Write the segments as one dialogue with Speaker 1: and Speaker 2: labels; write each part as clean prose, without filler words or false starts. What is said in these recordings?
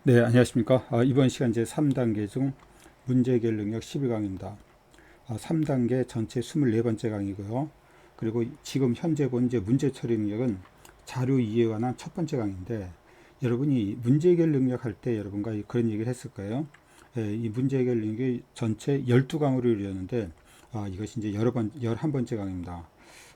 Speaker 1: 네, 안녕하십니까. 이번 시간 제 3단계 중 문제 해결 능력 11강입니다. 3단계 전체 24번째 강이고요. 그리고 지금 현재 본 이제 문제 처리 능력은 자료 이해에 관한 첫 번째 강인데, 여러분이 문제 해결 능력 할 때 여러분과 그런 얘기를 했을 거예요. 이 문제 해결 능력이 전체 12강으로 이루어졌는데, 이것이 이제 11번째 강입니다.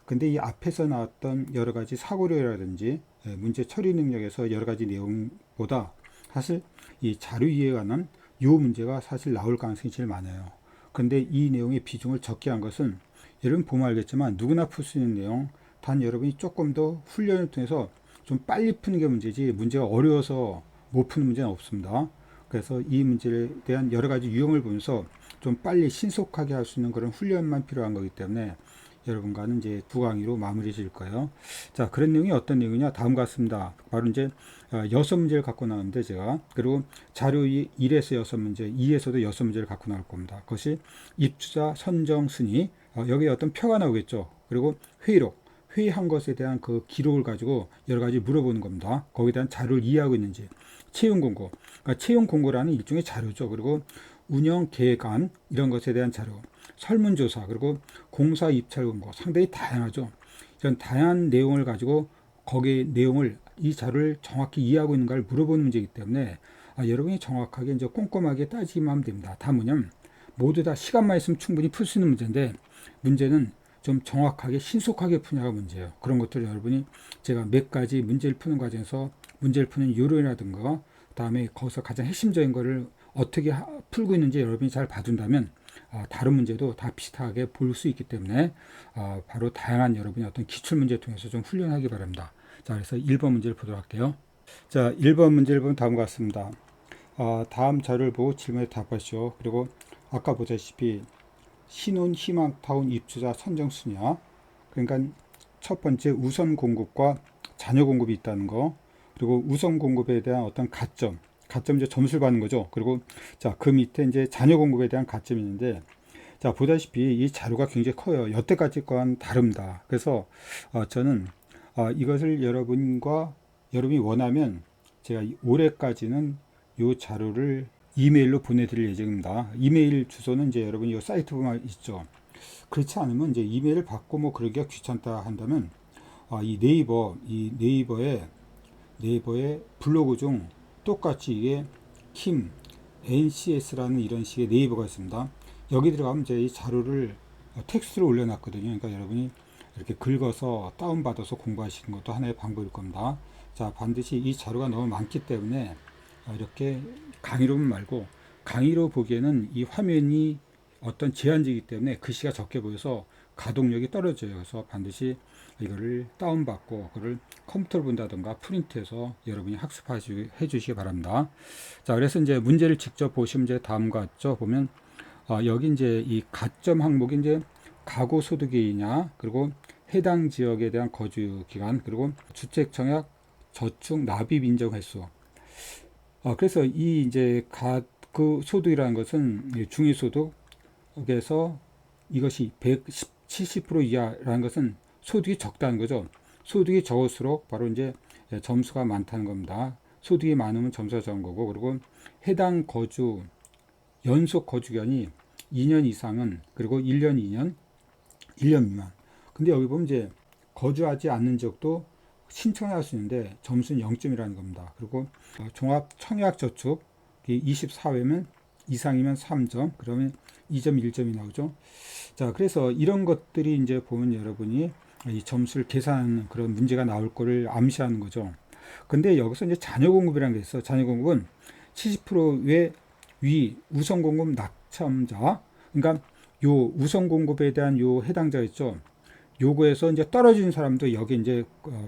Speaker 1: 근데 이 앞에서 나왔던 여러 가지 사고력이라든지 문제 처리 능력에서 여러 가지 내용보다 사실 이 자료 이해에 관한 이 문제가 사실 나올 가능성이 제일 많아요. 그런데 이 내용의 비중을 적게 한 것은 여러분 보면 알겠지만 누구나 풀 수 있는 내용, 단 여러분이 조금 더 훈련을 통해서 좀 빨리 푸는 게 문제지, 문제가 어려워서 못 푸는 문제는 없습니다. 그래서 이 문제에 대한 여러 가지 유형을 보면서 좀 빨리 신속하게 할 수 있는 그런 훈련만 필요한 거기 때문에 여러분과는 이제 두 강의로 마무리 지을 거예요. 자, 그런 내용이 어떤 내용이냐? 다음과 같습니다. 바로 이제 6문제를 갖고 나왔는데 제가, 그리고 자료 1에서 6문제, 2에서도 6문제를 갖고 나올 겁니다. 그것이 입주자 선정 순위, 여기에 어떤 표가 나오겠죠. 그리고 회의록, 회의한 것에 대한 그 기록을 가지고 여러 가지 물어보는 겁니다. 거기에 대한 자료를 이해하고 있는지. 채용 공고, 그러니까 채용 공고라는 일종의 자료죠. 그리고 운영 계획안 이런 것에 대한 자료, 설문조사, 그리고 공사 입찰 공고, 상당히 다양하죠. 이런 다양한 내용을 가지고 거기에 내용을, 이 자료를 정확히 이해하고 있는가를 물어보는 문제이기 때문에 여러분이 정확하게 이제 꼼꼼하게 따지기만 하면 됩니다. 다 뭐냐면 모두 다 시간만 있으면 충분히 풀 수 있는 문제인데, 문제는 좀 정확하게 신속하게 푸냐가 문제예요. 그런 것들을 여러분이 제가 몇 가지 문제를 푸는 과정에서 문제를 푸는 요령이라든가, 그다음에 거기서 가장 핵심적인 거를 어떻게 풀고 있는지 여러분이 잘 봐둔다면 다른 문제도 다 비슷하게 볼 수 있기 때문에 바로 다양한 여러분의 어떤 기출 문제 통해서 좀 훈련하기 바랍니다. 자, 그래서 1번 문제를 보도록 할게요. 자, 1번 문제를 보면 다음과 같습니다. 다음 자료를 보고 질문에 답하시오. 그리고 아까 보다시피 신혼 희망타운 입주자 선정 순위야. 그러니까 첫 번째 우선 공급과 잔여 공급이 있다는 거, 그리고 우선 공급에 대한 어떤 가점, 가점 이제 점수를 받는 거죠. 그리고 자, 그 밑에 이제 잔여 공급에 대한 가점이 있는데, 자, 보다시피 이 자료가 굉장히 커요. 여태까지 건 다릅니다. 그래서 저는 이것을 여러분이 원하면 제가 올해까지는 이 자료를 이메일로 보내드릴 예정입니다. 이메일 주소는 이제 여러분이 이 사이트 보면 있죠. 그렇지 않으면 이제 이메일을 받고 뭐 그러기가 귀찮다 한다면 이 네이버의 블로그 중 똑같이 이게 킴 NCS라는 이런 식의 네이버가 있습니다. 여기 들어가면 이제 이 자료를 텍스트로 올려놨거든요. 그러니까 여러분이 이렇게 긁어서 다운받아서 공부하시는 것도 하나의 방법일 겁니다. 자, 반드시 이 자료가 너무 많기 때문에 이렇게 강의로만 말고, 강의로 보기에는 이 화면이 어떤 제한적이기 때문에 글씨가 적게 보여서 가동력이 떨어져요. 그래서 반드시 이거를 다운받고 그걸 컴퓨터로 본다든가 프린트해서 여러분이 학습해 주시기 바랍니다. 자, 그래서 이제 문제를 직접 보시면 이제 다음과 같죠. 보면 여기 이제 이 가점 항목이 이제 가구 소득이냐, 그리고 해당 지역에 대한 거주 기간, 그리고 주택 청약 저축 납입 인정 횟수. 그래서 이 이제 그 소득이라는 것은 중위소득에서 이것이 170% 이하라는 것은 소득이 적다는 거죠. 소득이 적을수록 바로 이제 점수가 많다는 겁니다. 소득이 많으면 점수가 적은 거고, 그리고 해당 거주 연속 거주기간이 2년 이상은, 그리고 1년, 2년, 1년 미만. 근데 여기 보면 이제 거주하지 않는 지역도 신청할 수 있는데 점수는 0점이라는 겁니다. 그리고 종합 청약 저축 24회면 이상이면 3점, 그러면 2점, 1점이 나오죠. 자, 그래서 이런 것들이 이제 보면 여러분이 이 점수를 계산하는 그런 문제가 나올 거를 암시하는 거죠. 근데 여기서 이제 잔여 공급이라는 게 있어. 잔여 공급은 70%의 위 우선 공급 낙첨자, 그러니까 요 우선 공급에 대한 요 해당자 있죠. 요거에서 이제 떨어진 사람도 여기 이제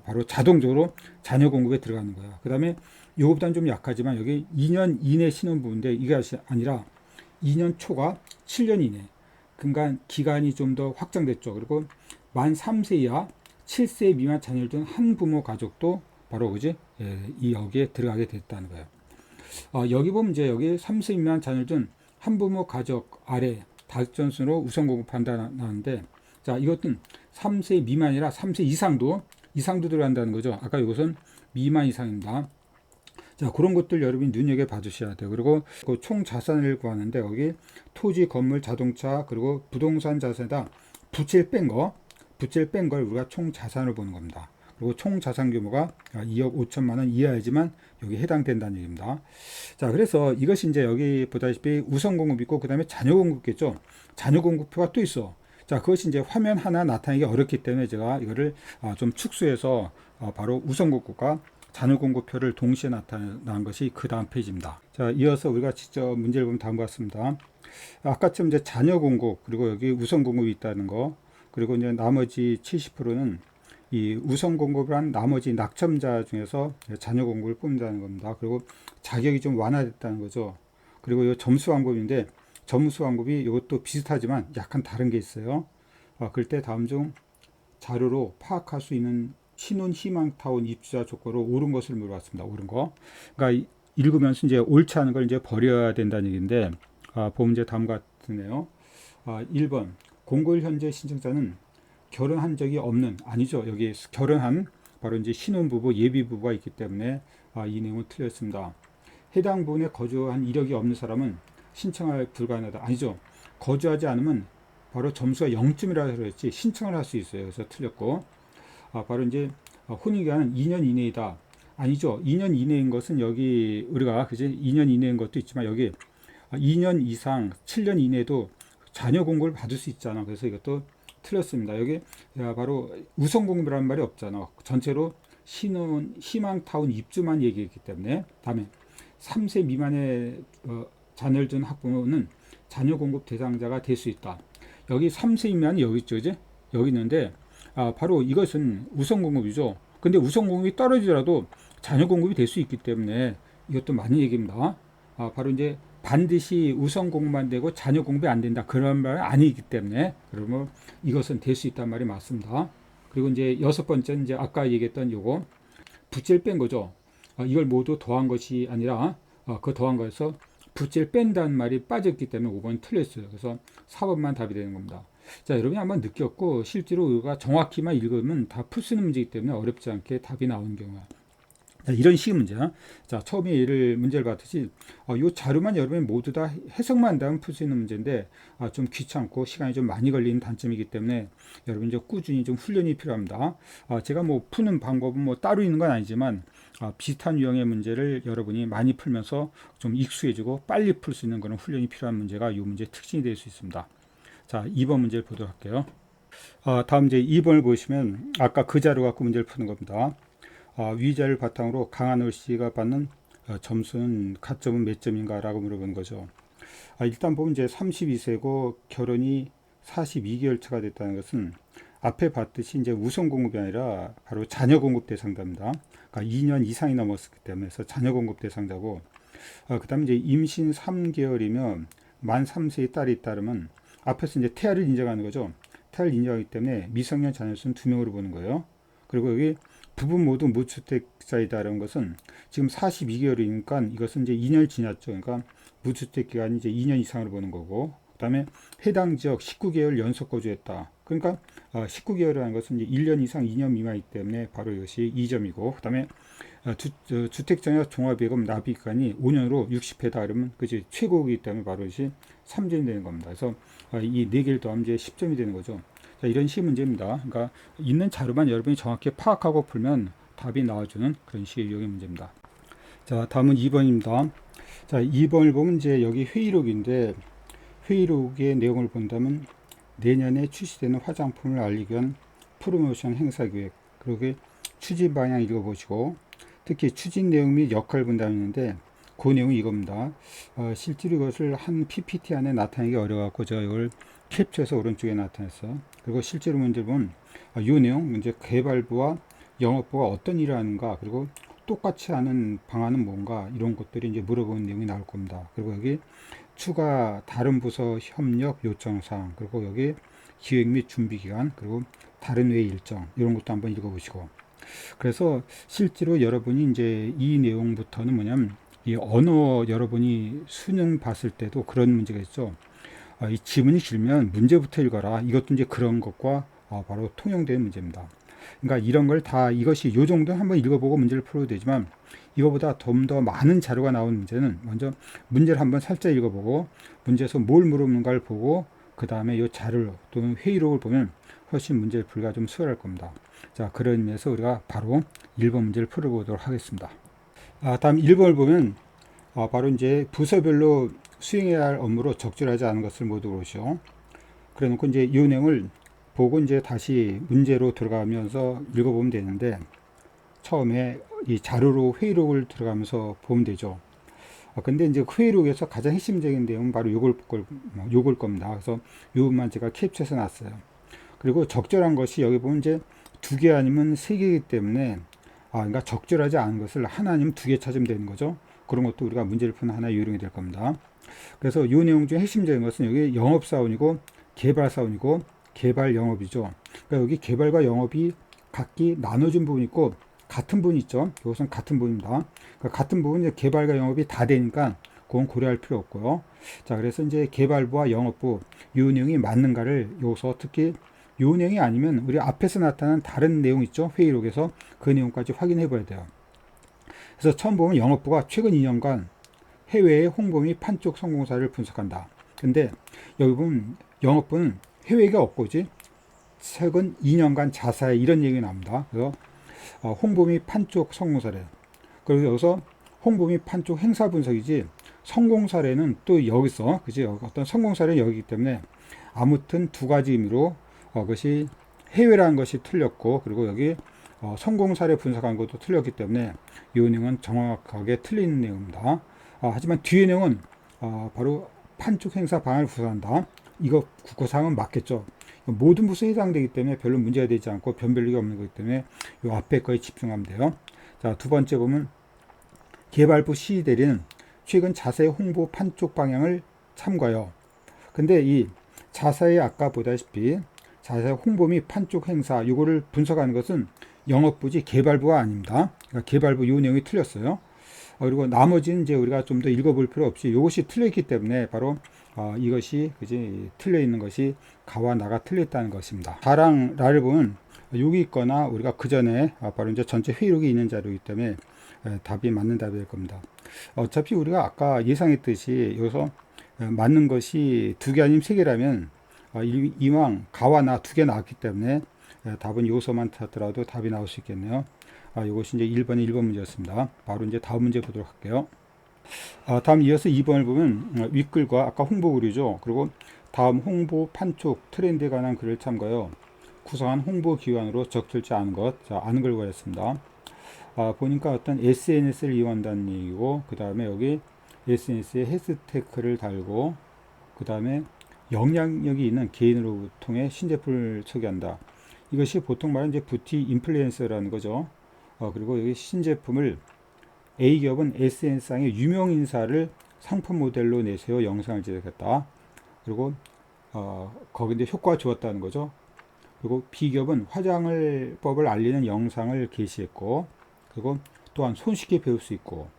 Speaker 1: 바로 자동적으로 잔여 공급에 들어가는 거야. 그 다음에 요거보다는 좀 약하지만 여기 2년 이내 신혼부인데 이게 아니라 2년 초과 7년 이내. 그러니까 기간이 좀 더 확장됐죠. 그리고 만 3세 이하 7세 미만 자녀를 둔 한부모 가족도 바로 그지? 이 여기에 들어가게 됐다는 거예요. 여기 보면 이제 여기 3세 미만 자녀를 둔 한부모 가족 아래 다섯 순으로 우선 공급한다는데, 자, 이것은 3세 미만이라 3세 이상도 들어간다는 거죠. 아까 이것은 미만 이상입니다. 자, 그런 것들 여러분이 눈여겨봐 주셔야 돼요. 그리고 그 총 자산을 구하는데 여기 토지, 건물, 자동차, 그리고 부동산 자산에다 부채를 뺀 걸 우리가 총 자산을 보는 겁니다. 그리고 총 자산 규모가 2억 5천만 원 이하이지만 여기 해당된다는 얘기입니다. 자, 그래서 이것이 이제 여기 보다시피 우선 공급 있고 그 다음에 잔여 공급겠죠. 잔여 공급표가 또 있어. 자, 그것이 이제 화면 하나 나타내기 어렵기 때문에 제가 이거를 좀 축소해서 바로 우선 공급과 잔여 공급표를 동시에 나타난 것이 그 다음 페이지입니다. 자, 이어서 우리가 직접 문제를 보면 다음과 같습니다. 아까처럼 이제 잔여 공급 그리고 여기 우선 공급이 있다는 거, 그리고 이제 나머지 70%는 이 우선 공급을 한 나머지 낙첨자 중에서 잔여 공급을 뽑는다는 겁니다. 그리고 자격이 좀 완화됐다는 거죠. 그리고 이 점수 방법인데 점수 방법이 이것도 비슷하지만 약간 다른 게 있어요. 그럴 때 다음 중 자료로 파악할 수 있는 신혼 희망타운 입주자 조건으로 옳은 것을 물어봤습니다. 옳은 거. 그러니까 읽으면서 이제 옳지 않은 걸 이제 버려야 된다는 얘기인데, 보면 이제 다음과 같으네요. 1번. 공고일 현재 신청자는 결혼한 적이 없는, 아니죠. 여기 결혼한 바로 이제 신혼부부, 예비부부가 있기 때문에 이 내용은 틀렸습니다. 해당 부분에 거주한 이력이 없는 사람은 신청할 불가능하다. 아니죠. 거주하지 않으면 바로 점수가 0점이라고 그랬지 신청을 할 수 있어요. 그래서 틀렸고, 바로 이제 혼인기간은 2년 이내이다. 아니죠. 2년 이내인 것은 여기 우리가 그지 2년 이내인 것도 있지만 여기 2년 이상 7년 이내도 자녀 공고를 받을 수 있잖아. 그래서 이것도 틀렸습니다. 여기 바로 우선 공급이라는 말이 없잖아. 전체로 신혼 희망타운 입주만 얘기했기 때문에. 다음에 3세 미만의 자녀를 둔 학부모는 자녀 공급 대상자가 될 수 있다. 여기 3세 미만이 여기 있죠. 이제 여기 있는데 바로 이것은 우선 공급이죠. 근데 우선 공급이 떨어지더라도 자녀 공급이 될 수 있기 때문에 이것도 맞는 얘기입니다. 바로 이제 반드시 우선 공급만 되고 자녀 공급이 안 된다. 그런 말은 아니기 때문에 그러면 이것은 될 수 있다는 말이 맞습니다. 그리고 이제 여섯 번째는 이제 아까 얘기했던 요거 부채를 뺀 거죠. 이걸 모두 더한 것이 아니라 그 더한 거에서 부채를 뺀다는 말이 빠졌기 때문에 5번 틀렸어요. 그래서 4번만 답이 되는 겁니다. 자, 여러분이 한번 느꼈고 실제로 우리가 정확히만 읽으면 다 풀 수 있는 문제이기 때문에 어렵지 않게 답이 나오는 경우가. 자, 이런 식의 문제. 자, 처음에 문제를 봤듯이 이 자료만 여러분이 모두 다 해석만 한다면 풀 수 있는 문제인데 좀 귀찮고 시간이 좀 많이 걸리는 단점이기 때문에 여러분 이제 꾸준히 좀 훈련이 필요합니다. 제가 뭐 푸는 방법은 뭐 따로 있는 건 아니지만 비슷한 유형의 문제를 여러분이 많이 풀면서 좀 익숙해지고 빨리 풀 수 있는 그런 훈련이 필요한 문제가 이 문제의 특징이 될 수 있습니다. 자, 2번 문제를 보도록 할게요. 다음 이제 2번을 보시면 아까 그 자료 갖고 문제를 푸는 겁니다. 위자를 바탕으로 강한올 씨가 받는 점수는 가점은 몇 점인가 라고 물어보는 거죠. 일단 보면 이제 32세고 결혼이 42개월 차가 됐다는 것은 앞에 봤듯이 이제 우선 공급이 아니라 바로 자녀 공급 대상자입니다. 그러니까 2년 이상이 넘었기 때문에 그래서 자녀 공급 대상자고, 그 다음에 이제 임신 3개월이면 만 3세의 딸이 있다면 앞에서 이제 태아를 인정하는 거죠. 태아를 인정하기 때문에 미성년 자녀 수는 2명으로 보는 거예요. 그리고 여기 부부 모두 무주택자이다라는 것은 지금 42개월이니까 이것은 이제 2년을 지났죠. 그러니까 무주택 기간이 이제 2년 이상으로 보는 거고, 그다음에 해당 지역 19개월 연속 거주했다. 그러니까 19개월이라는 것은 이제 1년 이상 2년 미만이기 때문에 바로 이것이 2점이고, 그다음에 주택장려 종합예금 납입 기간이 5년으로 60회다 그러면 그지 최고이기 때문에 바로 이것이 3점이 되는 겁니다. 그래서 이 4개를 더하면 이제 10점이 되는 거죠. 자, 이런 식의 문제입니다. 그러니까 있는 자료만 여러분이 정확히 파악하고 풀면 답이 나와주는 그런 식의 유형의 문제입니다. 자, 다음은 2번입니다. 자, 2번을 보면 이제 여기 회의록인데 회의록의 내용을 본다면 내년에 출시되는 화장품을 알리기 위한 프로모션 행사 기획, 그리고 추진 방향 읽어보시고 특히 추진 내용 및 역할 분담이 있는데 그 내용이 이겁니다. 실제로 이것을 한 PPT 안에 나타내기 어려워갖고 제가 이걸 캡처해서 오른쪽에 나타냈어. 그리고 실제로 문제 보면 이 내용 이제 개발부와 영업부가 어떤 일을 하는가, 그리고 똑같이 하는 방안은 뭔가, 이런 것들이 이제 물어보는 내용이 나올 겁니다. 그리고 여기 추가 다른 부서 협력 요청 사항, 그리고 여기 기획 및 준비 기간, 그리고 다른 외 일정, 이런 것도 한번 읽어보시고. 그래서 실제로 여러분이 이제 이 내용부터는 뭐냐면 이 언어, 여러분이 수능 봤을 때도 그런 문제가 있죠. 이 지문이 길면 문제부터 읽어라. 이것도 이제 그런 것과 바로 통용되는 문제입니다. 그러니까 이런 걸 다 이것이 요 정도 한번 읽어보고 문제를 풀어도 되지만 이거보다 좀 더 많은 자료가 나오는 문제는 먼저 문제를 한번 살짝 읽어보고 문제에서 뭘 물어보는가를 보고 그 다음에 이 자료 또는 회의록을 보면 훨씬 문제 풀기가 좀 수월할 겁니다. 자, 그런 의미에서 우리가 바로 1번 문제를 풀어보도록 하겠습니다. 다음 1번을 보면 바로 이제 부서별로 수행해야 할 업무로 적절하지 않은 것을 모두 그러시오. 그래 놓고 이제 이 내용을 보고 이제 다시 문제로 들어가면서 읽어보면 되는데 처음에 이 자료로 회의록을 들어가면서 보면 되죠. 근데 이제 회의록에서 가장 핵심적인 내용은 바로 요걸 겁니다. 그래서 이 부분만 제가 캡처해서 놨어요. 그리고 적절한 것이 여기 보면 이제 2개 아니면 3개이기 때문에 그러니까 적절하지 않은 것을 하나 아니면 2개 찾으면 되는 거죠. 그런 것도 우리가 문제를 푸는 하나의 요령이 될 겁니다. 그래서 이 내용 중에 핵심적인 것은 여기 영업사원이고 개발사원이고 개발 영업이죠. 그러니까 여기 개발과 영업이 각기 나눠진 부분이 있고 같은 부분이 있죠. 이것은 같은 부분입니다. 그러니까 같은 부분이 개발과 영업이 다 되니까 그건 고려할 필요 없고요. 자, 그래서 이제 개발부와 영업부 이 내용이 맞는가를 여기서 특히 이 내용이 아니면 우리 앞에서 나타난 다른 내용 있죠. 회의록에서 그 내용까지 확인해 봐야 돼요. 그래서 처음 보면 영업부가 최근 2년간 해외의 홍보 및 판촉 성공사를 분석한다. 근데 여기 보면 영업부는 해외가 없고지 최근 2년간 자사에 이런 얘기 나옵니다. 그래서 홍보 및 판촉 성공 사례. 그리고 여기서 홍보 및 판촉 행사 분석이지 성공 사례는 또 여기서 그지 어떤 성공 사례는 여기기 때문에 아무튼 2가지 의미로 그것이 해외라는 것이 틀렸고 그리고 여기 성공 사례 분석한 것도 틀렸기 때문에 이 내용은 정확하게 틀린 내용입니다. 하지만 뒤의 내용은 바로 판촉 행사 방안을 구사한다. 이거 국어사항은 맞겠죠. 모든 부서에 해당되기 때문에 별로 문제가 되지 않고 변별력이 없는 거기 때문에 이 앞에 거에 집중하면 돼요. 자, 2번째 보면 개발부 시대리는 최근 자사의 홍보 판촉 방향을 참고하여. 근데 이 자사의 아까 보다시피 자사의 홍보 및 판촉 행사 이거를 분석하는 것은 영업부지 개발부가 아닙니다. 그러니까 개발부 이 내용이 틀렸어요. 그리고 나머지는 이제 우리가 좀 더 읽어볼 필요 없이 이것이 틀렸기 때문에 바로 이것이 그지 틀려 있는 것이 가와 나가 틀렸다는 것입니다. 가랑 라를 보면 여기 있거나 우리가 그 전에 바로 이제 전체 회의록이 있는 자료이기 때문에 답이 맞는 답이 될 겁니다. 어차피 우리가 아까 예상했듯이 여기서 맞는 것이 2개 아니면 3개라면 이왕 가와 나 2개 나왔기 때문에 답은 요소만 찾더라도 답이 나올 수 있겠네요. 이것이 이제 1번의 1번 문제였습니다. 바로 이제 다음 문제 보도록 할게요. 다음 이어서 2번을 보면 윗글과 아까 홍보글이죠. 그리고 다음 홍보 판촉 트렌드에 관한 글을 참고하여 구성한 홍보 기관으로 적절치 않은 것, 자, 아는 걸 구했습니다. 보니까 어떤 SNS를 이용한다는 얘기고 그 다음에 여기 SNS에 해시태그를 달고 그 다음에 영향력이 있는 개인으로 통해 신제품을 소개한다. 이것이 보통 말하는 이제 뷰티 인플루엔서라는 거죠. 그리고 여기 신제품을 A기업은 SNS상의 유명 인사를 상품 모델로 내세워 영상을 제작했다. 그리고 거기 이제 효과가 좋았다는 거죠. 그리고 B기업은 화장법을 알리는 영상을 게시했고, 그리고 또한 손쉽게 배울 수 있고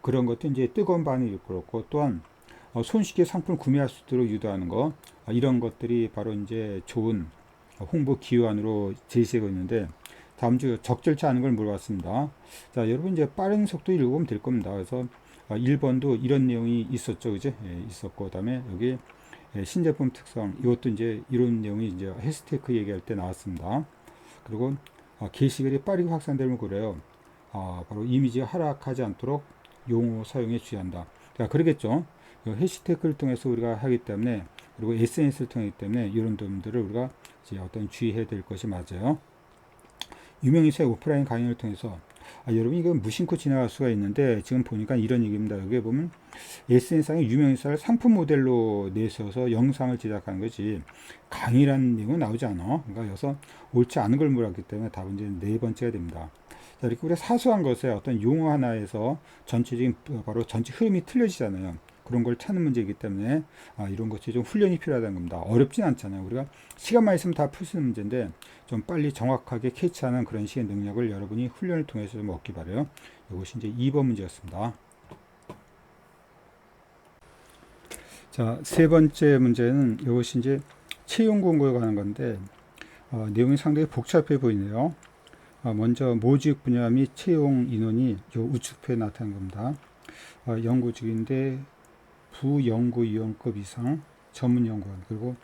Speaker 1: 그런 것도 이제 뜨거운 반응이 그렇고 또한 손쉽게 상품을 구매할 수 있도록 유도하는 것 이런 것들이 바로 이제 좋은 홍보 기관으로 제시되고 있는데 다음 주 적절치 않은 걸 물어봤습니다. 자, 여러분 이제 빠른 속도 읽으면 될 겁니다. 그래서 1번도 이런 내용이 있었죠, 그죠? 예, 있었고 그다음에 여기 신제품 특성 이것도 이제 이런 내용이 이제 해시태그 얘기할 때 나왔습니다. 그리고 게시글이 빠르게 확산되면 그래요. 바로 이미지가 하락하지 않도록 용어 사용에 주의한다. 자, 그러겠죠. 해시태그를 통해서 우리가 하기 때문에 그리고 SNS를 통하기 때문에 이런 점들을 우리가 이제 어떤 주의해야 될 것이 맞아요. 유명인사의 오프라인 강연을 통해서 여러분 이거 무심코 지나갈 수가 있는데 지금 보니까 이런 얘기입니다. 여기에 보면 SNS상의 유명인사를 상품 모델로 내세워서 영상을 제작하는 거지 강의라는 내용은 나오지 않아. 그러니까 여기서 옳지 않은 걸 물었기 때문에 답은 이제 4번째가 됩니다. 자, 이렇게 우리가 사소한 것에 어떤 용어 하나에서 전체적인 바로 전체 흐름이 틀려지잖아요. 그런 걸 찾는 문제이기 때문에 이런 것이 좀 훈련이 필요하다는 겁니다. 어렵진 않잖아요. 우리가 시간만 있으면 다 풀 수 있는 문제인데 좀 빨리 정확하게 캐치하는 그런 식의 능력을 여러분이 훈련을 통해서 좀 얻기 바래요. 이것이 이제 2번 문제였습니다. 자, 3번째 문제는 이것이 이제 채용 공고에 관한 건데 내용이 상당히 복잡해 보이네요. 먼저 모집 분야 및 채용 인원이 요 우측표에 나타난 겁니다. 연구직인데 부연구위원급 이상 전문연구원, 그리고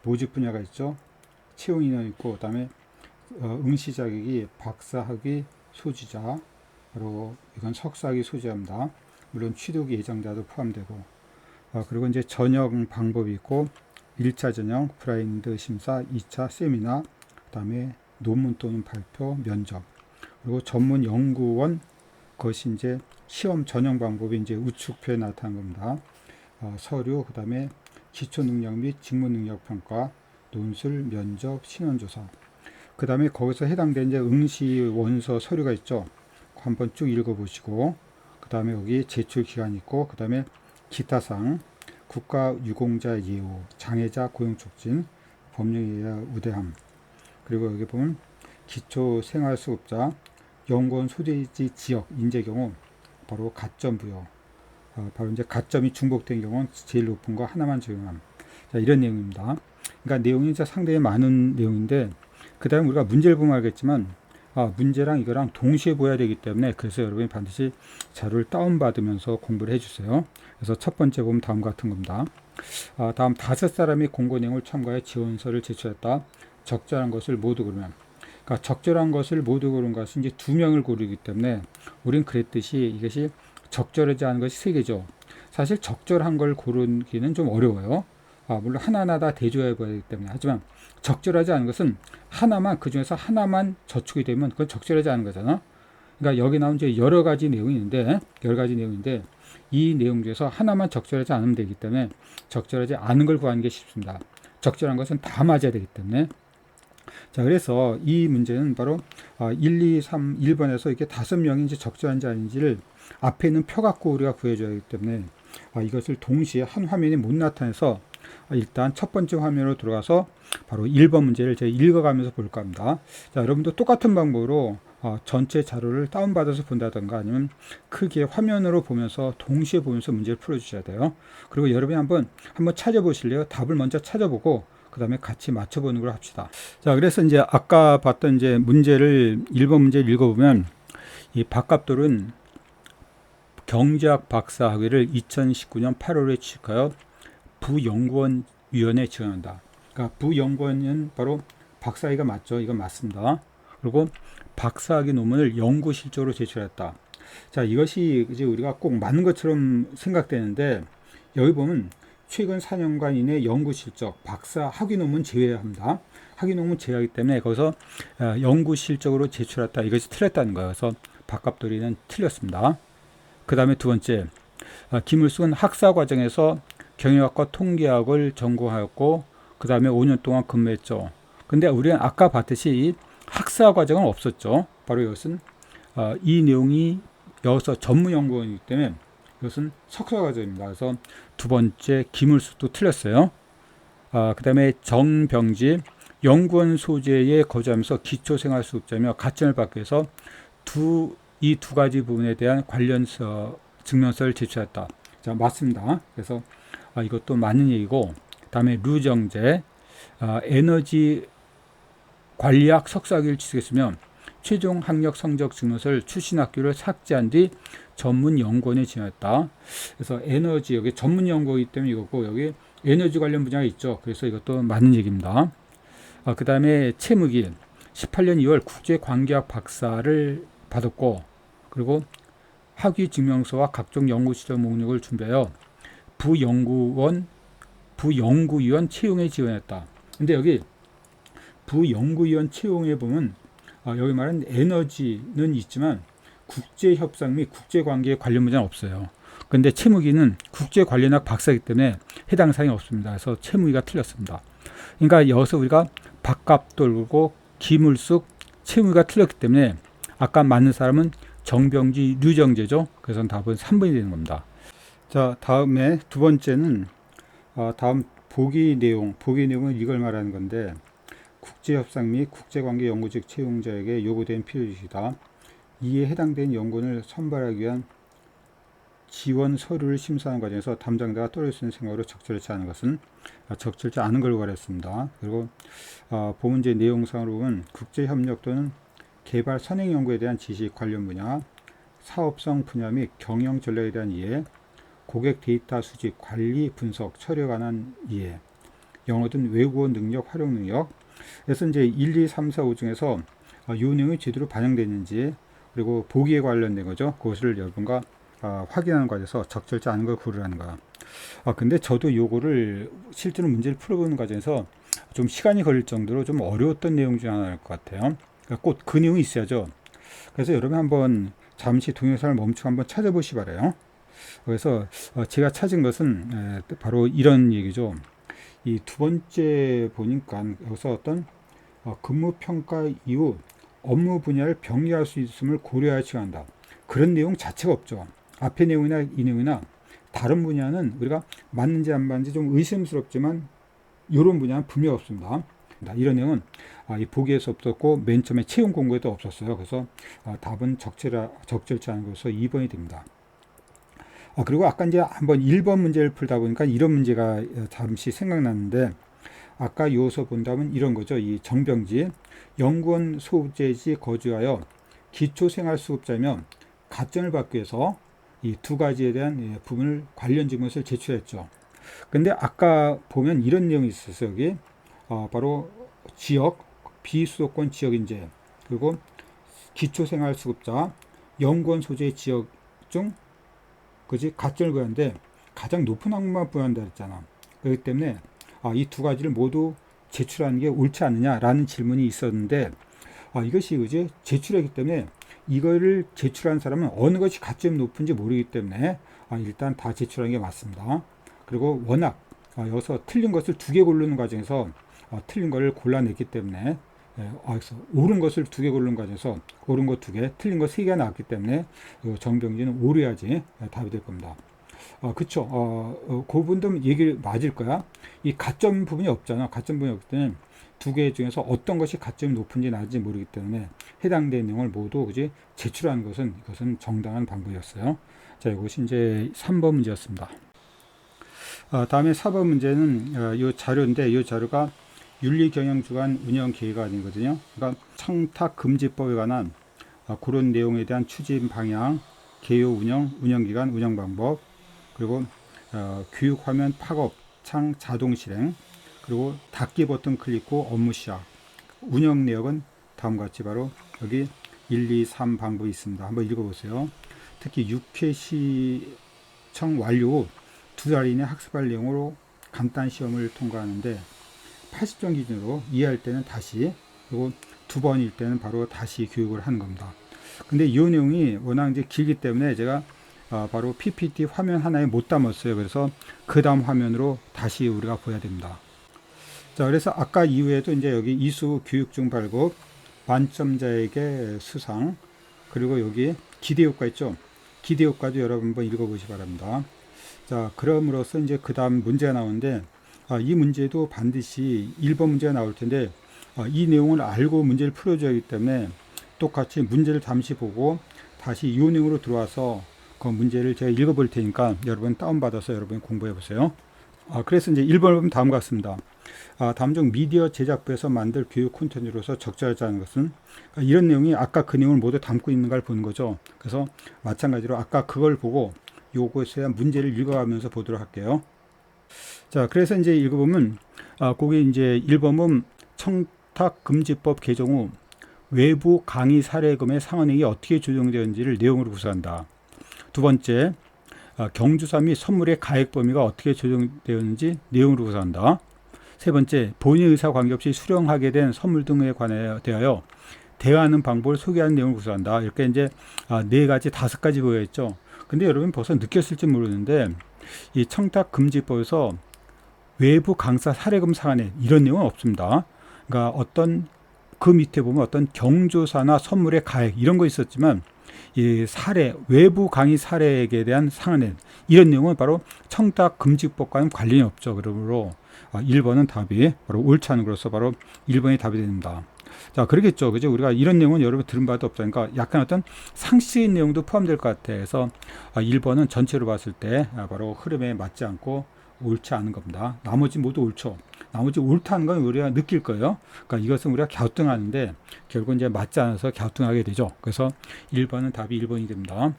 Speaker 1: 모집 분야가 있죠. 채용 인원 있고, 그 다음에 응시 자격이 박사학위 소지자, 바로 이건 석사학위 소지자입니다. 물론 취득 예정자도 포함되고, 그리고 이제 전형 방법이 있고 1차 전형, 블라인드 심사, 2차 세미나, 그 다음에 논문 또는 발표, 면접, 그리고 전문 연구원, 그것이 이제 시험 전형 방법이 이제 우측표에 나타난 겁니다. 서류, 그 다음에 기초 능력 및 직무 능력 평가, 논술, 면접, 신원조사. 그 다음에 거기서 해당되는 이제 응시 원서 서류가 있죠. 한번 쭉 읽어보시고, 그 다음에 여기 제출 기간이 있고, 그 다음에 기타상, 국가유공자 예우, 장애자 고용 촉진, 법령예야 우대함. 그리고 여기 보면 기초생활수급자, 연구원 소재지 지역 인재 경우 바로 가점 부여. 바로 이제 가점이 중복된 경우는 제일 높은 거 하나만 적용함. 자, 이런 내용입니다. 그러니까 내용이 진짜 상당히 많은 내용인데, 그 다음에 우리가 문제를 보면 알겠지만, 문제랑 이거랑 동시에 보여야 되기 때문에, 그래서 여러분이 반드시 자료를 다운받으면서 공부를 해주세요. 그래서 첫 번째 보면 다음 같은 겁니다. 다음 5사람이 공고 내용을 첨가해 지원서를 제출했다. 적절한 것을 모두 고르면, 그러니까 적절한 것을 모두 고른 것은 이제 2명을 고르기 때문에, 우린 그랬듯이 이것이 적절하지 않은 것이 3개죠. 사실 적절한 걸 고르기는 좀 어려워요. 물론 하나하나 다 대조해 봐야 되기 때문에. 하지만 적절하지 않은 것은 하나만, 그 중에서 하나만 저축이 되면 그건 적절하지 않은 거잖아. 그러니까 여기 나온 이제 여러 가지 내용이 있는데, 이 내용 중에서 하나만 적절하지 않으면 되기 때문에 적절하지 않은 걸 구하는 게 쉽습니다. 적절한 것은 다 맞아야 되기 때문에. 자, 그래서 이 문제는 바로 1, 2, 3, 1번에서 이렇게 5명이 이제 적절한지 아닌지를 앞에 있는 표 갖고 우리가 구해줘야 하기 때문에, 이것을 동시에 한 화면에 못 나타내서 일단 첫 번째 화면으로 들어가서 바로 1번 문제를 제가 읽어가면서 볼까 합니다. 자, 여러분도 똑같은 방법으로 전체 자료를 다운받아서 본다던가, 아니면 크게 화면으로 보면서 동시에 보면서 문제를 풀어주셔야 돼요. 그리고 여러분이 한번 찾아보실래요? 답을 먼저 찾아보고 그 다음에 같이 맞춰보는 걸 합시다. 자, 그래서 이제 아까 봤던 이제 문제를 1번 문제를 읽어보면, 이 박갑돌은 경제학 박사 학위를 2019년 8월에 취득하여 부연구원 위원회에 지원한다. 그러니까 부연구원은 바로 박사학위가 맞죠. 이건 맞습니다. 그리고 박사학위 논문을 연구실적으로 제출했다. 자, 이것이 이제 우리가 꼭 맞는 것처럼 생각되는데, 여기 보면 최근 4년간 이내 연구실적, 박사 학위 논문 제외합니다. 학위 논문 제외하기 때문에 거기서 연구실적으로 제출했다. 이것이 틀렸다는 거예요. 그래서 박갑돌이는 틀렸습니다. 그 다음에 두 번째, 김을숙은 학사 과정에서 경영학과 통계학을 전공하였고, 그 다음에 5년 동안 근무했죠. 근데 우리는 아까 봤듯이 학사 과정은 없었죠. 바로 이것은 이 내용이 여기서 전문연구원이기 때문에 이것은 석사 과정입니다. 그래서 두 번째 김을숙도 틀렸어요. 그 다음에 정병지, 연구원 소재에 거주하면서 기초생활수급자며 가점을 받기 위해서 이 두 가지 부분에 대한 관련서 증명서를 제출했다. 자, 맞습니다. 그래서 이것도 맞는 얘기고, 다음에 류정재, 에너지 관리학 석사학위를 취득했으며 최종 학력 성적 증명서를 출신 학교를 삭제한 뒤 전문 연구원에 지원했다. 그래서 에너지, 여기 전문 연구이기 때문에 이거고, 여기 에너지 관련 분야가 있죠. 그래서 이것도 맞는 얘기입니다. 그 다음에 채무기, 18년 2월 국제관계학 박사를 받았고, 그리고 학위 증명서와 각종 연구시설 목록을 준비하여 부연구위원 채용에 지원했다. 근데 여기 부연구위원 채용에 보면 여기 말하는 에너지는 있지만 국제협상 및 국제관계 관련 문제는 없어요. 그런데 채무기는 국제관련학 박사이기 때문에 해당 사항이 없습니다. 그래서 채무기가 틀렸습니다. 그러니까 여기서 우리가 박갑돌고 김을숙, 채무기가 틀렸기 때문에 아까 맞는 사람은 정병지, 류정재죠. 그래서 답은 3번이 되는 겁니다. 자, 다음에 두 번째는 다음 보기 내용은 이걸 말하는 건데, 국제협상 및 국제관계 연구직 채용자에게 요구된 필요지시다. 이에 해당된 연구원을 선발하기 위한 지원 서류를 심사하는 과정에서 담당자가 떨어질 수 있는 생각으로 적절치 않은 것은 적절치 않은 걸 말했습니다. 그리고 보문제 내용상으로 보면 국제협력 또는 개발 선행 연구에 대한 지식 관련 분야, 사업성 분야 및 경영 전략에 대한 이해, 고객 데이터 수집, 관리, 분석, 처리에 관한 이해, 영어 등 외국어 능력, 활용 능력. 그래서 이제 1, 2, 3, 4, 5 중에서 이 내용이 제대로 반영되는지, 그리고 보기에 관련된 거죠. 그것을 여러분과 확인하는 과정에서 적절치 않은 걸 고르라는 거야. 근데 저도 요거를 실제로 문제를 풀어보는 과정에서 좀 시간이 걸릴 정도로 좀 어려웠던 내용 중 하나일 것 같아요. 그러니까 꼭 그 내용이 있어야죠. 그래서 여러분 한번 잠시 동영상을 멈추고 한번 찾아보시 바래요. 그래서 제가 찾은 것은 바로 이런 얘기죠. 이 두 번째 보니까 여기서 어떤 근무 평가 이후 업무 분야를 병리할 수 있음을 고려하여야 한다. 그런 내용 자체가 없죠. 앞의 내용이나 이 내용이나 다른 분야는 우리가 맞는지 안 맞는지 좀 의심스럽지만 이런 분야는 분명 없습니다. 이런 내용은 이 보기에서 없었고 맨 처음에 채용 공고에도 없었어요. 그래서 답은 적절치 않은 것으로 2번이 됩니다. 그리고 아까 이제 한번 1번 문제를 풀다 보니까 이런 문제가 잠시 생각났는데, 아까 요서 본다면 이런 거죠. 이 정병지, 연구원 소재지 거주하여 기초생활수급자면 가점을 받기 위해서 이 두 가지에 대한 부분을 관련 증명서를 제출했죠. 근데 아까 보면 이런 내용이 있었어요. 여기 바로 지역, 비수도권 지역인재, 그리고 기초생활수급자, 연구원 소재 지역 중 그지 가점을 구하는데 가장 높은 학문만 부여한다 했잖아. 그렇기 때문에 이 두 가지를 모두 제출하는 게 옳지 않느냐라는 질문이 있었는데, 이것이 그지 제출하기 때문에 이거를 제출한 사람은 어느 것이 가점이 높은지 모르기 때문에 일단 다 제출하는 게 맞습니다. 그리고 워낙 여기서 틀린 것을 두 개 고르는 과정에서 틀린 것을 골라냈기 때문에 그래서 옳은 것을 두 개 고르는 과정에서 옳은 것 두 개, 틀린 것 세 개가 나왔기 때문에 정병진은 오래야지 답이 될 겁니다. 그쵸. 그 부분도 얘기 맞을 거야. 이 가점 부분이 없잖아. 가점 부분이 없기 때문에 두 개 중에서 어떤 것이 가점이 높은지 낮은지 모르기 때문에 해당된 내용을 모두 그지 제출하는 것은 이것은 정당한 방법이었어요. 자, 이것이 이제 3번 문제였습니다. 다음에 4번 문제는 이 자료인데, 이 자료가 윤리경영주간 운영계획가 아니거든요. 그러니까 청탁금지법에 관한 그런 내용에 대한 추진 방향, 개요 운영, 운영기간, 운영방법, 그리고 교육화면 팝업, 창 자동 실행, 그리고 닫기 버튼 클릭 후 업무 시작. 운영 내역은 다음과 같이 바로 여기 1, 2, 3 방법이 있습니다. 한번 읽어보세요. 특히 6회 시청 완료 후 2달 이내 학습할 내용으로 간단 시험을 통과하는데 80점 기준으로 이해할 때는 다시, 그리고 2번일 때는 바로 다시 교육을 하는 겁니다. 근데 이 내용이 워낙 이제 길기 때문에 제가 바로 PPT 화면 하나에 못 담았어요. 그래서 그 다음 화면으로 다시 우리가 보야 됩니다. 자, 그래서 아까 이후에도 이제 여기 이수 교육중 발급, 만점자에게 수상, 그리고 여기 기대효과 있죠. 기대효과도 여러분 한번 읽어보시기 바랍니다. 자, 그럼으로써 이제 그 다음 문제가 나오는데, 이 문제도 반드시 1번 문제가 나올 텐데, 이 내용을 알고 문제를 풀어줘야 하기 때문에 똑같이 문제를 잠시 보고 다시 이 내용으로 들어와서 그 문제를 제가 읽어볼 테니까 여러분 다운받아서 여러분 공부해 보세요. 그래서 이제 1번을 보면 다음과 같습니다. 다음 중 미디어 제작부에서 만들 교육 콘텐츠로서 적절하지 않은 것은, 이런 내용이 아까 그 내용을 모두 담고 있는 걸 보는 거죠. 그래서 마찬가지로 아까 그걸 보고 요것에 대한 문제를 읽어가면서 보도록 할게요. 자, 그래서 이제 읽어보면, 거기 이제 1번은 청탁금지법 개정 후 외부 강의 사례금의 상한액이 어떻게 조정되었는지를 내용으로 구사한다. 두 번째, 경주사 및 선물의 가액 범위가 어떻게 조정되었는지 내용으로 구사한다. 세 번째, 본인 의사 관계없이 수령하게 된 선물 등에 대하여 대화하는 방법을 소개하는 내용을 구사한다. 이렇게 이제 4가지, 5가지 보여 있죠. 근데 여러분 벌써 느꼈을지 모르는데, 이 청탁금지법에서 외부 강사 사례금 상한액 이런 내용은 없습니다. 그러니까 어떤 그 밑에 보면 어떤 경조사나 선물의 가액 이런 거 있었지만, 이 사례, 외부 강의 사례액에 대한 상한액 이런 내용은 바로 청탁금지법과는 관련이 없죠. 그러므로 1번은 답이 바로 옳지 않은 것으로서 바로 1번이 답이 됩니다. 자, 그러겠죠. 그죠? 우리가 이런 내용은 여러분 들은 바도 없다니까 약간 어떤 상식적인 내용도 포함될 것 같아. 그래서 1번은 전체로 봤을 때 바로 흐름에 맞지 않고 옳지 않은 겁니다. 나머지 모두 옳죠. 나머지 옳다는 건 우리가 느낄 거예요. 그러니까 이것은 우리가 갸우뚱하는데 결국 이제 맞지 않아서 갸우뚱하게 되죠. 그래서 1번은 답이 1번이 됩니다.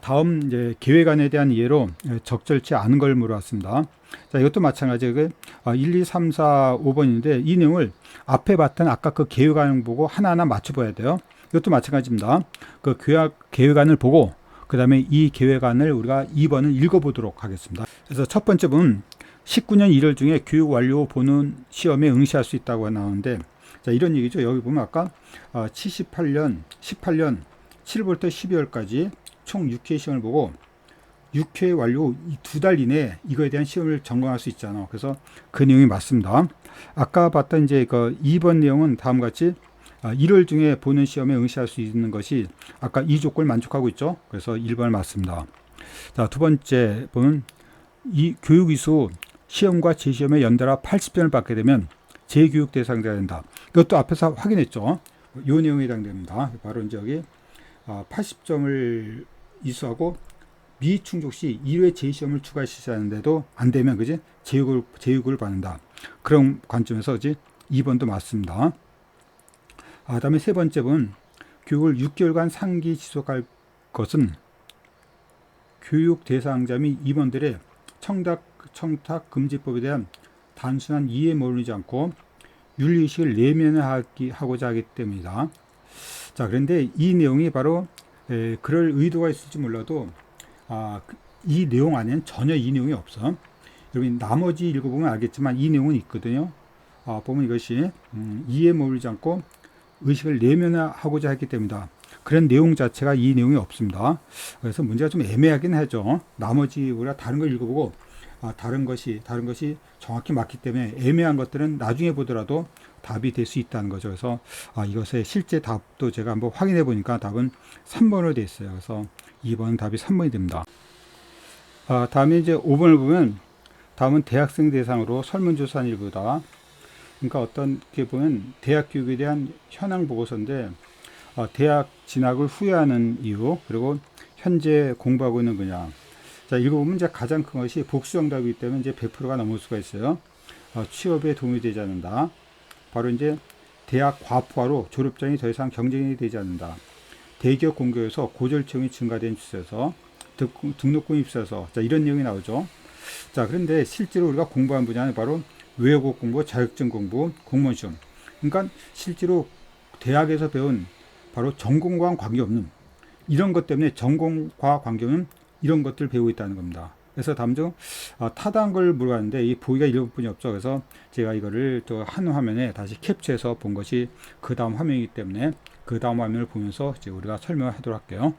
Speaker 1: 다음 이제 계획안에 대한 이해로 적절치 않은 걸 물어봤습니다. 자, 이것도 마찬가지예요. 1, 2, 3, 4, 5번인데 이 내용을 앞에 봤던 아까 그 계획안을 보고 하나하나 맞춰봐야 돼요. 이것도 마찬가지입니다. 그 계획안을 보고 그 다음에 이 계획안을 우리가 2번을 읽어보도록 하겠습니다. 그래서 첫 번째 분 19년 1월 중에 교육 완료 보는 시험에 응시할 수 있다고 나오는데 자, 이런 얘기죠. 여기 보면 아까 18년 7월부터 12월까지 총 6회 시험을 보고 6회 완료 2달 이내에 이거에 대한 시험을 전공할 수 있잖아. 그래서 그 내용이 맞습니다. 아까 봤던 이제 그 2번 내용은 다음과 같이 1월 중에 보는 시험에 응시할 수 있는 것이 아까 이 조건을 만족하고 있죠. 그래서 1번 맞습니다. 자, 두 번째 보면 이 교육 이수 시험과 재시험에 연달아 80점을 받게 되면 재교육 대상자가 된다. 이것도 앞에서 확인했죠. 이 내용에 해당됩니다. 바로 이제 여기 80점을 이수하고 미충족 시 1회 재시험을 추가 실시하는데도 안 되면 그지 재교육을 받는다. 그런 관점에서 이제 2번도 맞습니다. 다음에 세 번째 분 교육을 6개월간 상기 지속할 것은 교육 대상자 및 임원들의 청탁 금지법에 대한 단순한 이해에 머무르지 않고 윤리의식을 내면화하고자 하기 때문이다. 자, 그런데 이 내용이 바로 그럴 의도가 있을지 몰라도 이 내용 안에는 전혀 이 내용이 없어. 여러분 나머지 읽어보면 알겠지만 이 내용은 있거든요. 보면 이것이 이해에 머무르지 않고 의식을 내면화하고자 했기 때문이다. 그런 내용 자체가 이 내용이 없습니다. 그래서 문제가 좀 애매하긴 하죠. 나머지 우리가 다른 걸 읽어보고 다른 것이 정확히 맞기 때문에 애매한 것들은 나중에 보더라도 답이 될 수 있다는 거죠. 그래서 이것의 실제 답도 제가 한번 확인해 보니까 답은 3번으로 되어 있어요. 그래서 2번 답이 3번이 됩니다. 다음에 이제 5번을 보면 다음은 대학생 대상으로 설문조사한 일부다. 그러니까 어떻게 보면 대학 교육에 대한 현황 보고서인데 대학 진학을 후회하는 이유 그리고 현재 공부하고 있는 분야. 자, 읽어보면 이제 가장 큰 것이 복수 정답이기 때문에 이제 100%가 넘을 수가 있어요. 취업에 도움이 되지 않는다. 바로 이제 대학 과포화로 졸업장이 더 이상 경쟁이 되지 않는다. 대기업 공고에서 고졸 채용이 증가된 추세에서 등록금 입사서 자, 이런 내용이 나오죠. 자, 그런데 실제로 우리가 공부한 분야는 바로 외국 공부, 자격증 공부, 공무원 시험. 그러니까 실제로 대학에서 배운 바로 전공과 관계없는 이런 것 때문에 전공과 관계없는 이런 것들을 배우고 있다는 겁니다. 그래서 다음 중 타당한 걸 물어봤는데 이 보기가 이런 뿐이 없죠. 그래서 제가 이거를 또 한 화면에 다시 캡처해서 본 것이 그 다음 화면이기 때문에 그 다음 화면을 보면서 이제 우리가 설명을 하도록 할게요.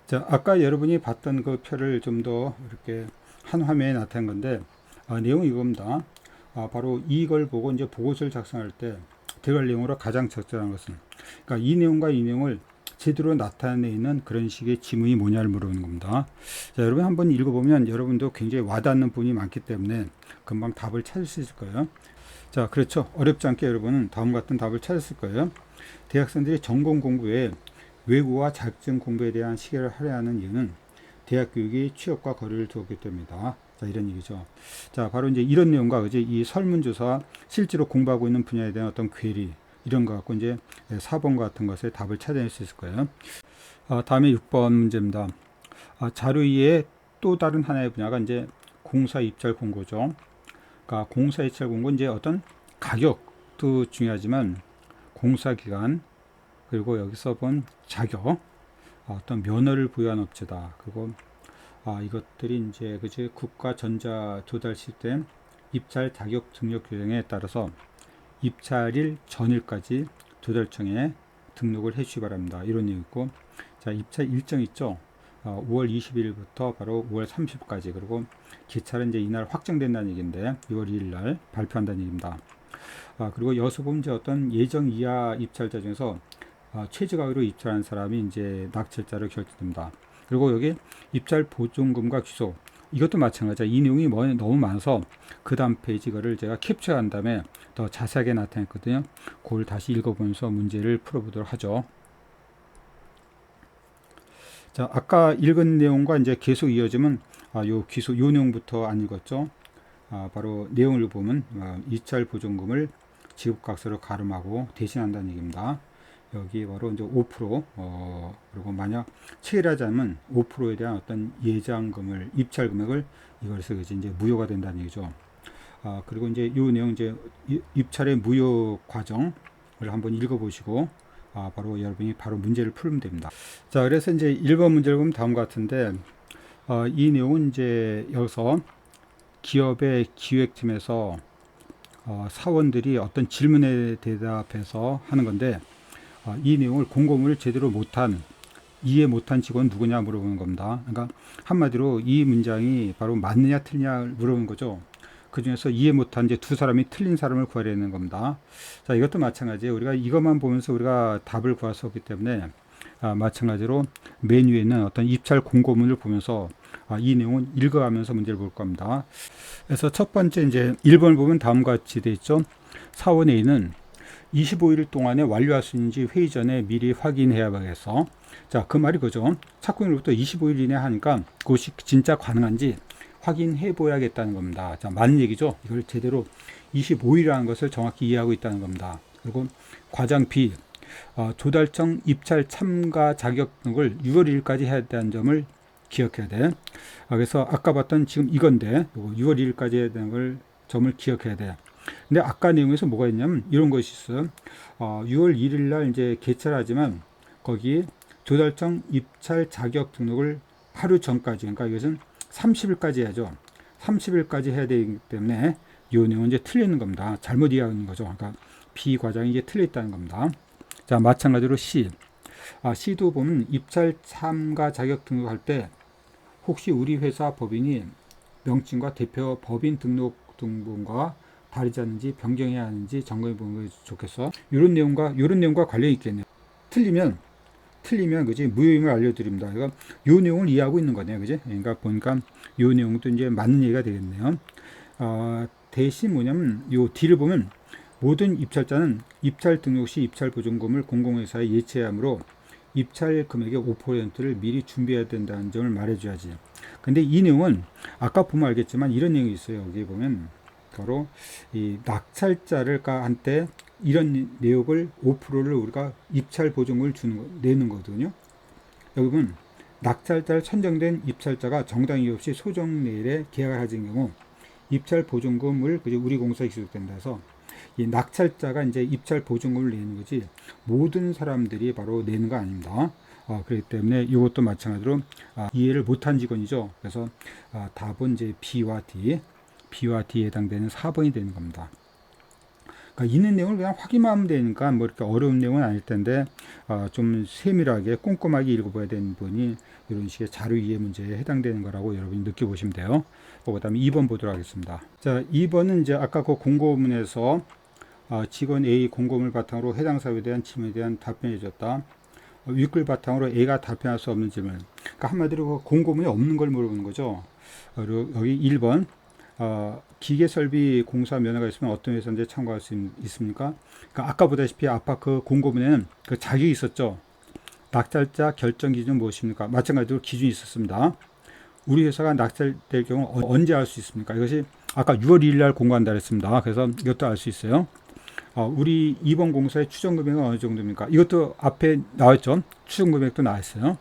Speaker 1: 자, 아까 여러분이 봤던 그 표를 좀 더 이렇게 한 화면에 나타낸 건데 내용이 이겁니다. 바로 이걸 보고 이제 보고서를 작성할 때 들어갈 내용으로 가장 적절한 것은 그러니까 이 내용과 이 내용을 제대로 나타내 있는 그런 식의 지문이 뭐냐를 물어보는 겁니다. 자, 여러분 한번 읽어보면 여러분도 굉장히 와닿는 부분이 많기 때문에 금방 답을 찾을 수 있을 거예요. 자, 그렇죠. 어렵지 않게 여러분은 다음 같은 답을 찾았을 거예요. 대학생들이 전공 공부에 외국어와 자격증 공부에 대한 시계를 할애하는 이유는 대학 교육이 취업과 거리를 두었기 때문이다. 자, 이런 얘기죠. 자, 바로 이제 이런 내용과 그지 이 설문조사 실제로 공부하고 있는 분야에 대한 어떤 퀘리 이런 거 갖고 이제 4번 같은 것에 답을 찾아낼 수 있을 거예요. 다음에 6번 문제입니다. 자료 이외에 또 다른 하나의 분야가 이제 공사 입찰 공고죠. 그러니까 공사 입찰 공고 이제 어떤 가격도 중요하지만 공사 기간 그리고 여기서 본 자격 어떤 면허를 부여한 업체다. 그리고 이것들이 이제 그지 국가 전자 조달 시스템 입찰 자격 등록 규정에 따라서 입찰일 전일까지 조달청에 등록을 해주시기 바랍니다. 이런 내용이 있고, 자, 입찰 일정 있죠. 5월 20일부터 바로 5월 30일까지 그리고 기차는 이제 이날 확정된다는 얘기인데 6월 2일 날 발표한다는 얘기입니다. 그리고 여기서 보면 이제 어떤 예정 이하 입찰자 중에서 최저가격으로 입찰한 사람이 이제 낙찰자로 결정됩니다. 그리고 여기 입찰 보증금과 귀속 이것도 마찬가지야. 이 내용이 너무 많아서 그 다음 페이지 이거를 제가 캡처한 다음에 더 자세하게 나타냈거든요. 그걸 다시 읽어보면서 문제를 풀어보도록 하죠. 자, 아까 읽은 내용과 이제 계속 이어지면 요 내용부터 안 읽었죠. 바로 내용을 보면 입찰 보증금을 지급각서로 가름하고 대신한다는 얘기입니다. 여기 바로 이제 5% 그리고 만약 체결하지 않으면 5%에 대한 어떤 예장금을 입찰 금액을 이걸서 이제 무효가 된다는 얘기죠. 그리고 이제 이 내용 이제 입찰의 무효 과정을 한번 읽어보시고 바로 여러분이 바로 문제를 풀면 됩니다. 자, 그래서 이제 1번 문제를 보면 다음과 같은데 이 내용은 이제 여기서 기업의 기획팀에서 사원들이 어떤 질문에 대답해서 하는 건데 이 내용을 공고문을 제대로 못한 이해 못한 직원 누구냐 물어보는 겁니다. 그러니까 한마디로 이 문장이 바로 맞느냐 틀리냐 물어보는 거죠. 그 중에서 이해 못한 이제 두 사람이 틀린 사람을 구하려는 겁니다. 자, 이것도 마찬가지예요. 우리가 이것만 보면서 우리가 답을 구할 수 없기 때문에 마찬가지로 맨 위에 있는 어떤 입찰 공고문을 보면서 이 내용은 읽어가면서 문제를 볼 겁니다. 그래서 첫 번째 이제 1번을 보면 다음과 같이 되어 있죠. 사원 A는 25일 동안에 완료할 수 있는지 회의 전에 미리 확인해야 하겠어. 자, 그 말이 그죠. 착공일부터 25일 이내 하니까 그것이 진짜 가능한지 확인해 보야겠다는 겁니다. 자, 맞는 얘기죠. 이걸 제대로 25일이라는 것을 정확히 이해하고 있다는 겁니다. 그리고 과장 B, 조달청 입찰 참가 자격 등을 6월 1일까지 해야 한다는 점을 기억해야 돼. 그래서 아까 봤던 지금 이건데 6월 1일까지 해야 되는 점을 기억해야 돼. 근데 아까 내용에서 뭐가 있냐면 이런 것이 있어요. 6월 1일 날 이제 개찰하지만 거기 조달청 입찰 자격 등록을 하루 전까지, 그러니까 이것은 30일까지 해야죠. 30일까지 해야 되기 때문에 이 내용은 이제 틀리는 겁니다. 잘못 이해하는 거죠. 그러니까 B 과장이 이제 틀려 있다는 겁니다. 자, 마찬가지로 C. C도 보면 입찰 참가 자격 등록할 때 혹시 우리 회사 법인이 명칭과 대표 법인 등록 등본과 다르지 않는지 변경해야 하는지 점검해 보는 게 좋겠어. 이런 내용과 관련이 있겠네요. 틀리면 그지 무효임을 알려드립니다. 그러니까 이 내용을 이해하고 있는 거네요, 그지? 그러니까 보니까 이 내용도 이제 맞는 얘기가 되겠네요. 대신 뭐냐면 요 D를 보면 모든 입찰자는 입찰 등록 시 입찰 보증금을 공공회사에 예치해야 하므로 입찰 금액의 5%를 미리 준비해야 된다는 점을 말해줘야지. 근데 이 내용은 아까 보면 알겠지만 이런 내용이 있어요. 여기 보면 바로 이 낙찰자를 한때 이런 내역을 5%를 우리가 입찰 보증금을 내는 거거든요. 여기 보면 낙찰자를 선정된 입찰자가 정당 이유 없이 소정 내일에 계약을 하는 경우 입찰 보증금을 우리 공사에 기록된다 해서 이 낙찰자가 이제 입찰 보증금을 내는 거지 모든 사람들이 바로 내는 거 아닙니다. 그렇기 때문에 이것도 마찬가지로 이해를 못한 직원이죠. 그래서 답은 이제 B와 D에 해당되는 4번이 되는 겁니다. 그러니까 있는 내용을 그냥 확인만 하면 되니까 뭐 이렇게 어려운 내용은 아닐 텐데 좀 세밀하게 꼼꼼하게 읽어봐야 되는 부분이 이런 식의 자료 이해 문제에 해당되는 거라고 여러분이 느껴보시면 돼요. 그 다음에 2번 보도록 하겠습니다. 자, 2번은 이제 아까 그 공고문에서 직원 A 공고문을 바탕으로 해당 사유에 대한 질문에 대한 답변해 줬다. 윗글 바탕으로 A가 답변할 수 없는 질문. 그러니까 한마디로 그 공고문에 없는 걸 물어보는 거죠. 그리고 여기 1번 기계설비 공사 면허가 있으면 어떤 회사인데 참고할 수 있습니까? 그러니까 아까 보다시피 아까 그 공고문에는 그 자격이 있었죠. 낙찰자 결정 기준은 무엇입니까? 마찬가지로 기준이 있었습니다. 우리 회사가 낙찰될 경우 언제 알 수 있습니까? 이것이 아까 6월 2일 날 공고한다 그랬습니다. 그래서 이것도 알 수 있어요. 우리 이번 공사의 추정 금액은 어느 정도입니까? 이것도 앞에 나왔죠. 추정 금액도 나왔어요.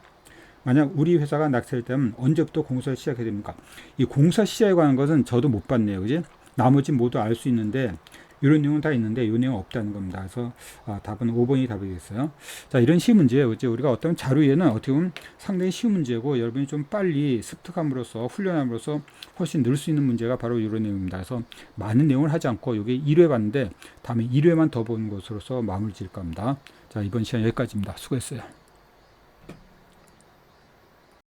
Speaker 1: 만약 우리 회사가 낙찰되면 언제부터 공사를 시작해야 됩니까? 이 공사 시작에 관한 것은 저도 못 봤네요. 그지? 나머지 모두 알 수 있는데 이런 내용은 다 있는데 이 내용은 없다는 겁니다. 그래서 답은 5번이 답이겠어요. 자, 이런 쉬운 문제예요. 이제 우리가 어떤 자료에는 어떻게 보면 상당히 쉬운 문제고 여러분이 좀 빨리 습득함으로써 훈련함으로써 훨씬 늘 수 있는 문제가 바로 이런 내용입니다. 그래서 많은 내용을 하지 않고 이게 1회 봤는데 다음에 1회만 더 보는 것으로서 마무리 지을 겁니다. 자, 이번 시간 여기까지입니다. 수고했어요.